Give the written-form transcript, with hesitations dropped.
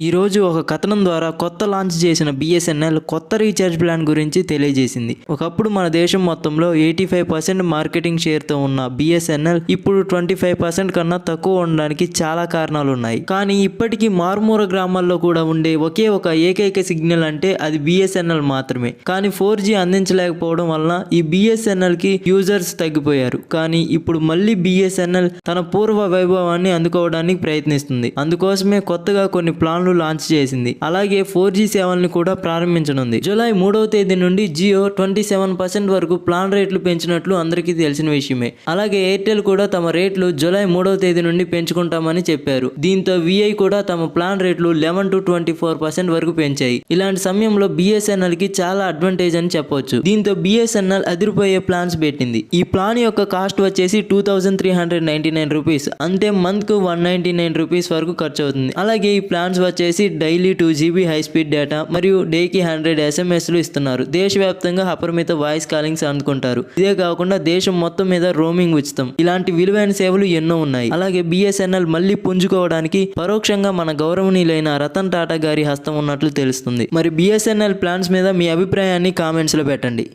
ఈరోజు ఒక కథనం ద్వారా కొత్త లాంచ్ చేసిన బిఎస్ఎన్ఎల్ కొత్త రీఛార్జ్ ప్లాన్ గురించి తెలియజేసింది. ఒకప్పుడు మన దేశం మొత్తంలో 85% మార్కెటింగ్ షేర్తో ఉన్న బిఎస్ఎన్ఎల్ ఇప్పుడు 25% కన్నా తక్కువ ఉండడానికి చాలా కారణాలు ఉన్నాయి. కానీ ఇప్పటికీ మారుమూల గ్రామాల్లో కూడా ఉండే ఒకే ఒక ఏకైక సిగ్నల్ అంటే అది బిఎస్ఎన్ఎల్ మాత్రమే. కానీ 4G అందించలేకపోవడం వలన ఈ బిఎస్ఎన్ఎల్కి యూజర్స్ తగ్గిపోయారు. కానీ ఇప్పుడు మళ్ళీ బిఎస్ఎన్ఎల్ తన పూర్వ వైభవాన్ని అందుకోవడానికి ప్రయత్నిస్తుంది. అందుకోసమే కొత్తగా కొన్ని ప్లాన్లు లాంచ్ చేసింది. అలాగే 4G సేవల్ని కూడా ప్రారంభించనుంది. జూలై 3వ తేదీ నుండి జియో 27% వరకు ప్లాన్ రేట్లు పెంచినట్లు అందరికీ తెలిసిన విషయమే. అలాగే ఎయిర్టెల్ కూడా తమ రేట్లు జూలై 3వ తేదీ నుండి పెంచుకుంటామని చెప్పారు. దీంతో విఐ కూడా తమ ప్లాన్ రేట్లు 11 to 24% వరకు పెంచాయి. ఇలాంటి సమయంలో బిఎస్ఎన్ఎల్ కి చాలా అడ్వాంటేజ్ అని చెప్పొచ్చు. దీంతో బిఎస్ఎన్ఎల్ అదిరిపోయే ప్లాన్స్ పెట్టింది. ఈ ప్లాన్ యొక్క కాస్ట్ వచ్చేసి 2399 రూపీస్, అంటే మంత్ కు 199 రూపీస్ వరకు ఖర్చు అవుతుంది. అలాగే ఈ ప్లాన్స్ వచ్చేసి daily 2GB high speed data మరియు డేకి 100 SMSలు ఇస్తున్నారు. దేశవ్యాప్తంగా అపరిమిత వాయిస్ కాలింగ్స్ అందుకుంటారు. ఇదే కాకుండా దేశం మొత్తం మీద రోమింగ్ ఉచితం. ఇలాంటి విలువైన సేవలు ఎన్నో ఉన్నాయి. అలాగే బిఎస్ఎన్ఎల్ మళ్ళీ పుంజుకోవడానికి పరోక్షంగా మన గౌరవనీయులైన రతన్ టాటా గారి హస్తం ఉన్నట్లు తెలుస్తుంది. మరి బిఎస్ఎన్ఎల్ ప్లాన్స్ మీద మీ అభిప్రాయాన్ని కామెంట్స్ లో పెట్టండి.